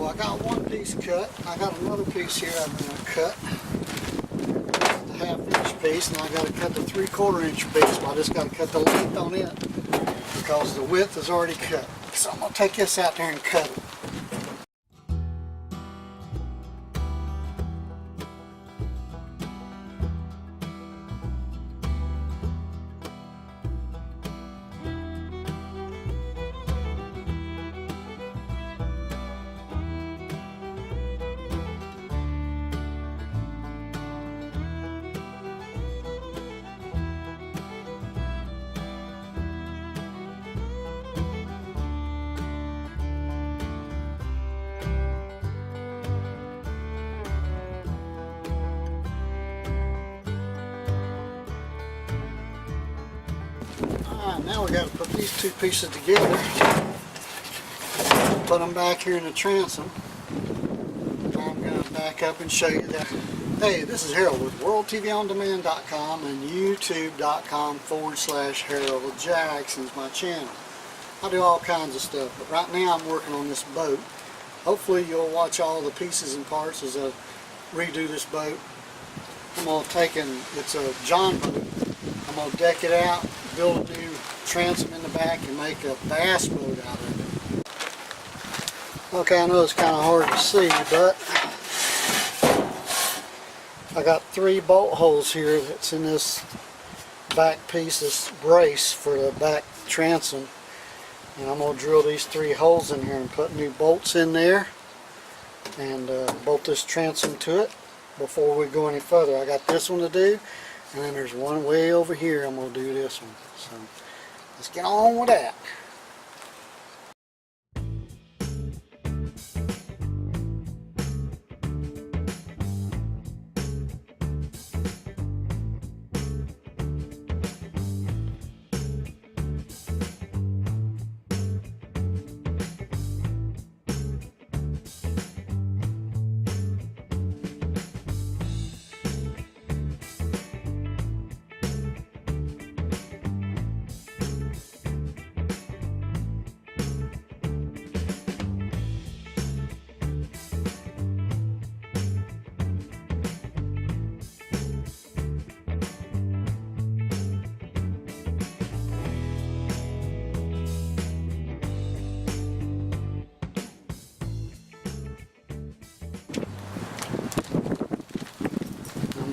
I got one piece cut. I got another piece here I'm going to cut. The 1/2 inch piece, and I got to cut the 3/4 inch piece. But I just got to cut the length on it because the width is already cut. So I'm going to take this out there and cut it. Alright, now we got to put these two pieces together. Put them back here in the transom. I'm going to back up and show you that. Hey, this is Harold with WorldTVOnDemand.com and YouTube.com/Harold Jackson's my channel. I do all kinds of stuff, but right now I'm working on this boat. Hopefully you'll watch all the pieces and parts as I redo this boat. I'm going to take it's a Jon boat. I'm going to deck it out, build a new transom in the back, and make a bass boat out of it. Okay, I know it's kind of hard to see, but I got 3 bolt holes here that's in this back piece, this brace for the back transom. And I'm going to drill these 3 holes in here and put new bolts in there and bolt this transom to it before we go any further. I got this one to do, and then there's one way over here I'm going to do this one. So let's get on with that.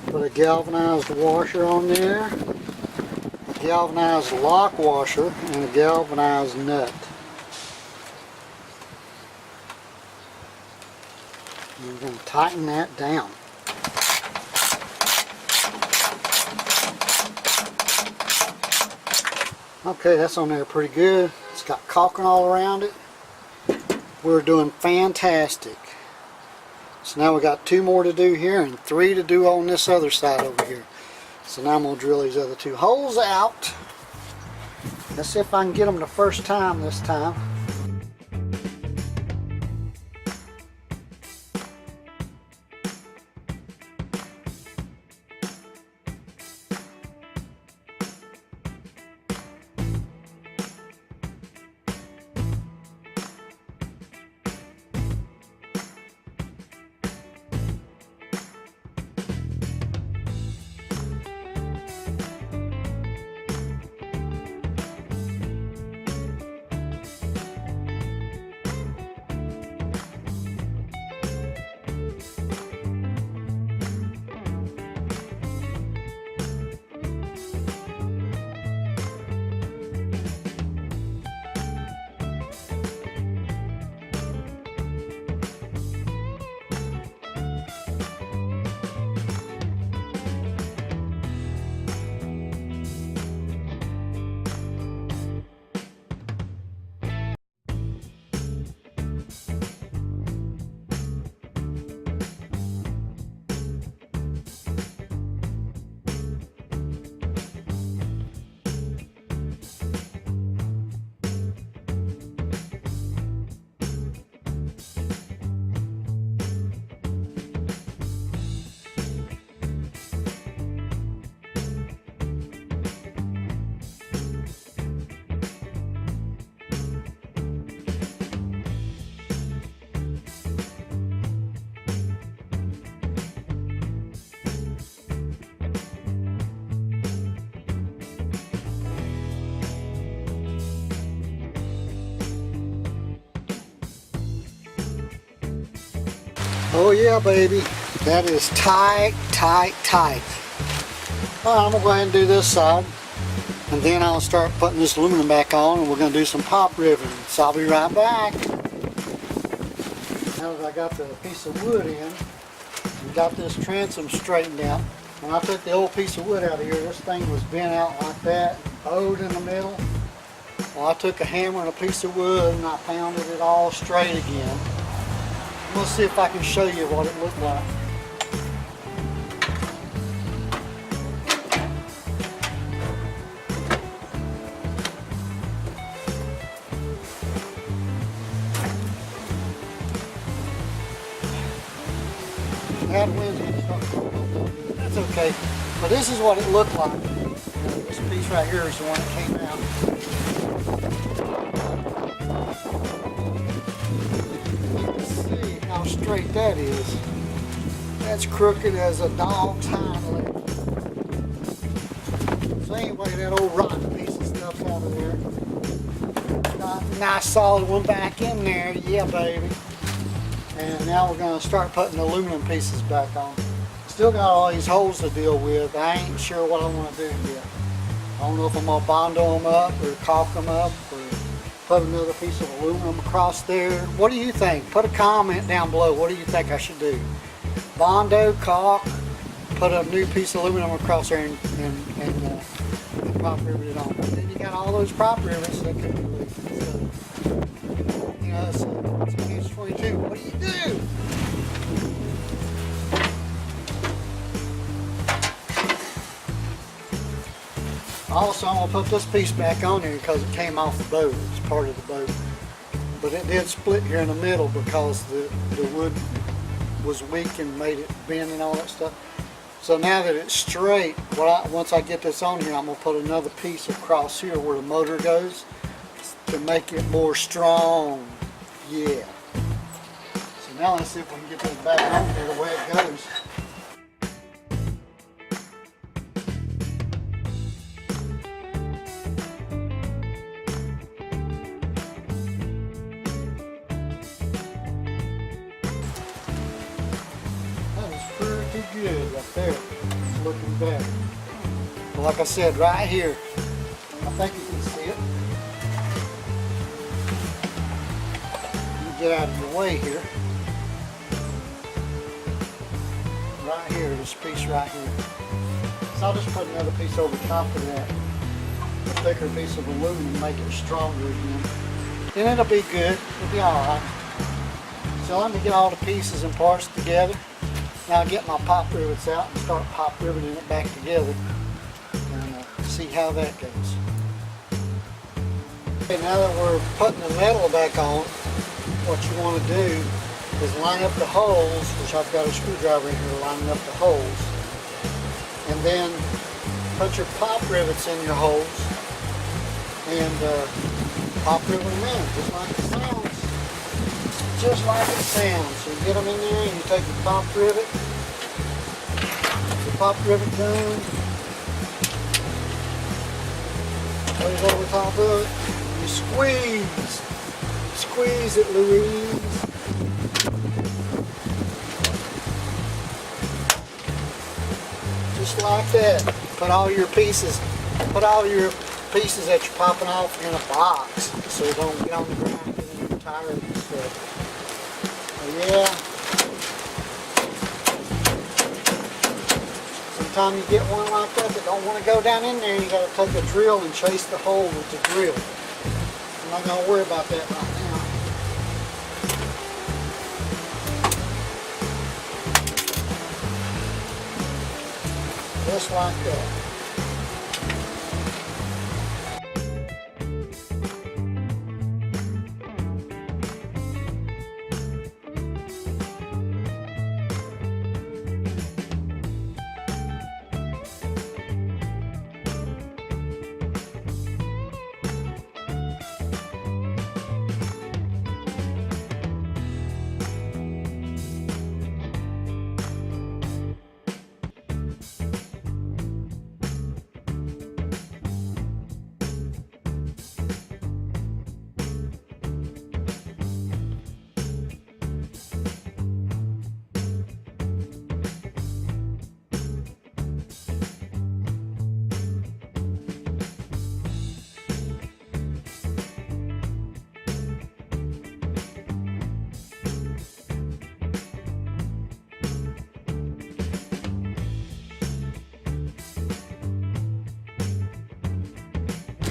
Put a galvanized washer on there, a galvanized lock washer, and a galvanized nut. And we're going to tighten that down. Okay, that's on there pretty good. It's got caulking all around it. We're doing fantastic. So now we got 2 more to do here and 3 to do on this other side over here. So now I'm going to drill these other 2 holes out. Let's see if I can get them the first time this time. Oh yeah, baby. That is tight, tight, tight. All right, I'm gonna go ahead and do this side, and then I'll start putting this aluminum back on, and we're gonna do some pop riveting. So I'll be right back. Now that I got the piece of wood in, and got this transom straightened out, when I took the old piece of wood out of here, this thing was bent out like that, bowed in the middle. Well, I took a hammer and a piece of wood and I pounded it all straight again. I'm gonna see if I can show you what it looked like. That wind's gonna start blowing. That's okay. But this is what it looked like. This piece right here is the one that came out. You can see how straight that is. That's crooked as a dog's hind leg. So anyway, that old rotten piece of stuff out of there. Got a nice solid one back in there. Yeah, baby. And now we're going to start putting the aluminum pieces back on. Still got all these holes to deal with. I ain't sure what I want to do yet. I don't know if I'm going to Bondo them up or caulk them up or put another piece of aluminum across there. What do you think? Put a comment down below. What do you think I should do? Bondo, caulk, put a new piece of aluminum across there and prop rivet it on. But then you got all those prop rivets that could be leaking. So, you know, it's a catch-22. What do you do? Also, I'm going to put this piece back on here because it came off the boat. It's part of the boat. But it did split here in the middle because the wood was weak and made it bend and all that stuff. So now that it's straight, once I get this on here, I'm going to put another piece across here where the motor goes to make it more strong. Yeah. So now let's see if we can get this back on here the way it goes. Good right there. It's looking better. Well, like I said, right here, I think you can see it. Let me get out of your way here. Right here, this piece right here. So I'll just put another piece over top of that. A thicker piece of aluminum, make it stronger again. And it'll be good. It'll be alright. So let me get all the pieces and parts together. Now I'll get my pop rivets out and start pop riveting it back together and see how that goes. Okay, now that we're putting the metal back on, what you want to do is line up the holes, which I've got a screwdriver in here lining up the holes, and then put your pop rivets in your holes and pop rivet them in, just like it sounds. Just like it sounds. So you get them in there and you take your pop rivet gun, put it over top of it, you squeeze it, Louise. Just like that. Put all your pieces that you're popping off in a box so they don't get on the ground and get in your tires and stuff. Yeah. Sometimes you get one like that don't want to go down in there, you got to take a drill and chase the hole with the drill. I'm not going to worry about that right now. Just like that.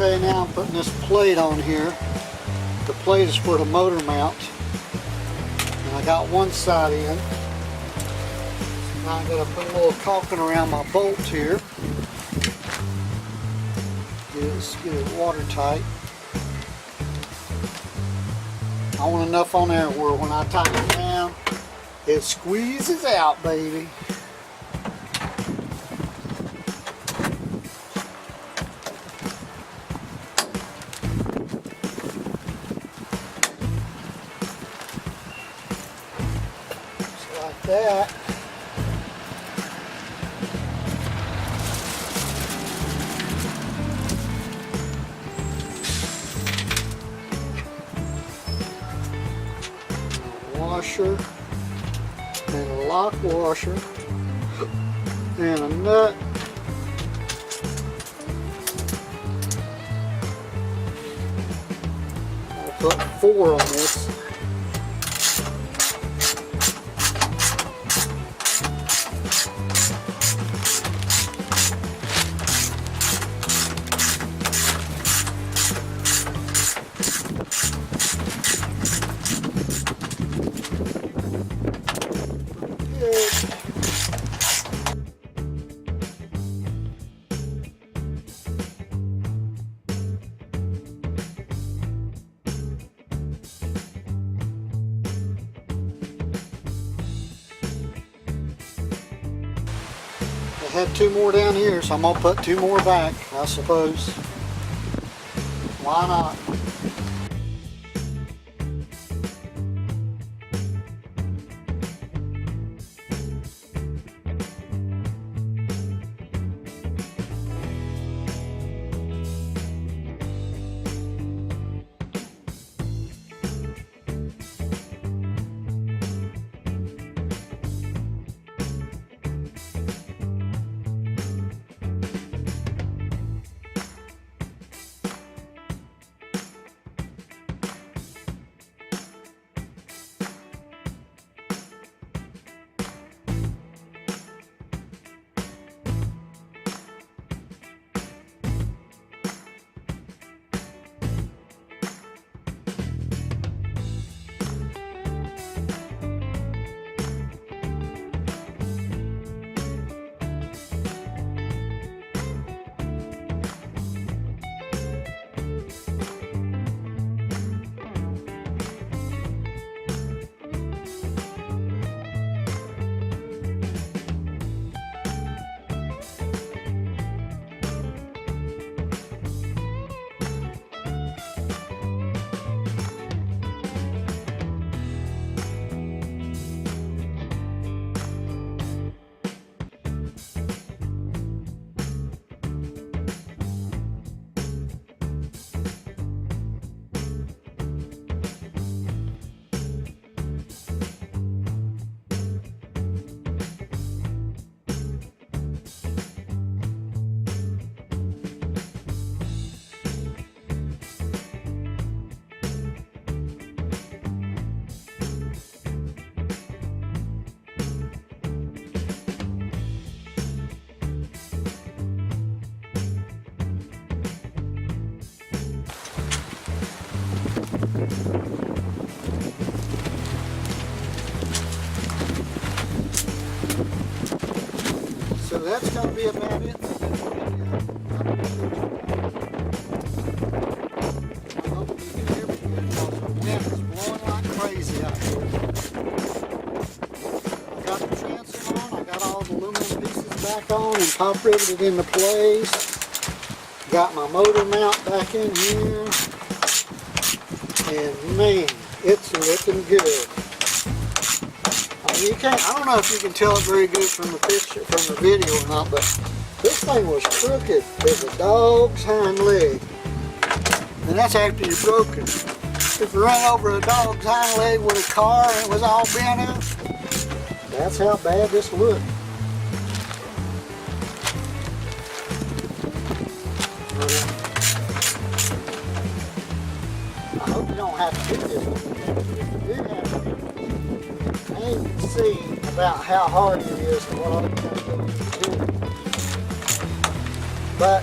Okay, now I'm putting this plate on here. The plate is for the motor mount. And I got one side in. Now I'm going to put a little caulking around my bolt here. Get it watertight. I want enough on there where when I tighten it down, it squeezes out, baby. Just like that. Washer and a lock washer and a nut. I'll put 4 on this. I had 2 more down here, so I'm going to put 2 more back, I suppose. Why not? So that's going to be about it. I hope you can hear me good because the wind is blowing like crazy out here. I got the transom on, I got all the aluminum pieces back on and top riveted into place. Got my motor mount back in here. And man, it's looking good. You can't, I don't know if you can tell it very good from the picture, from the video or not, but this thing was crooked as a dog's hind leg. And that's after you broke it. If you ran over a dog's hind leg with a car and it was all bent out, that's how bad this looked. I hope you don't have to do this one. If you do have to do this, you can see about how hard it is and what all you got to do. But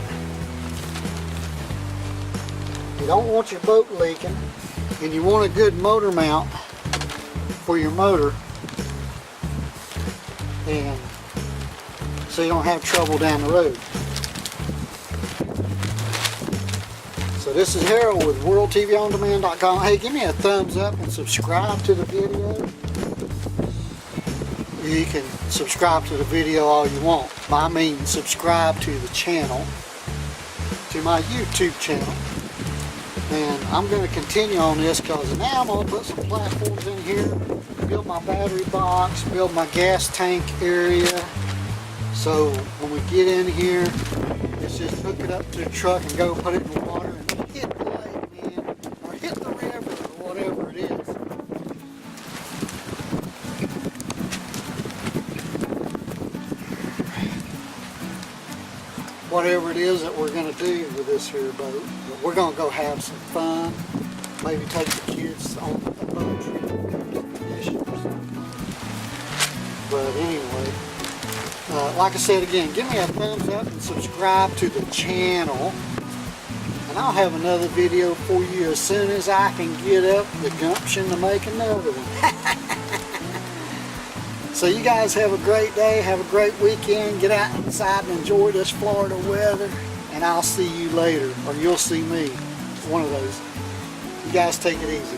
don't want your boat leaking, and you want a good motor mount for your motor, and so you don't have trouble down the road. So this is Harold with WorldTVOnDemand.com. Hey, give me a thumbs up and subscribe to the video. You can subscribe to the video all you want. I mean subscribe to the channel, to my YouTube channel. And I'm going to continue on this because now I'm going to put some platforms in here, build my battery box, build my gas tank area. So when we get in here, let's just hook it up to the truck and go put it in the water and hit the lake, man, or hit the river, or whatever it is. Whatever it is that we're going to do with this here boat. But we're going to go have some fun. Maybe take the kids on a boat trip fishing or something. But anyway, like I said again, give me a thumbs up and subscribe to the channel. And I'll have another video for you as soon as I can get up the gumption to make another one. So you guys have a great day, have a great weekend, get out inside and enjoy this Florida weather, and I'll see you later, or you'll see me, one of those. You guys take it easy.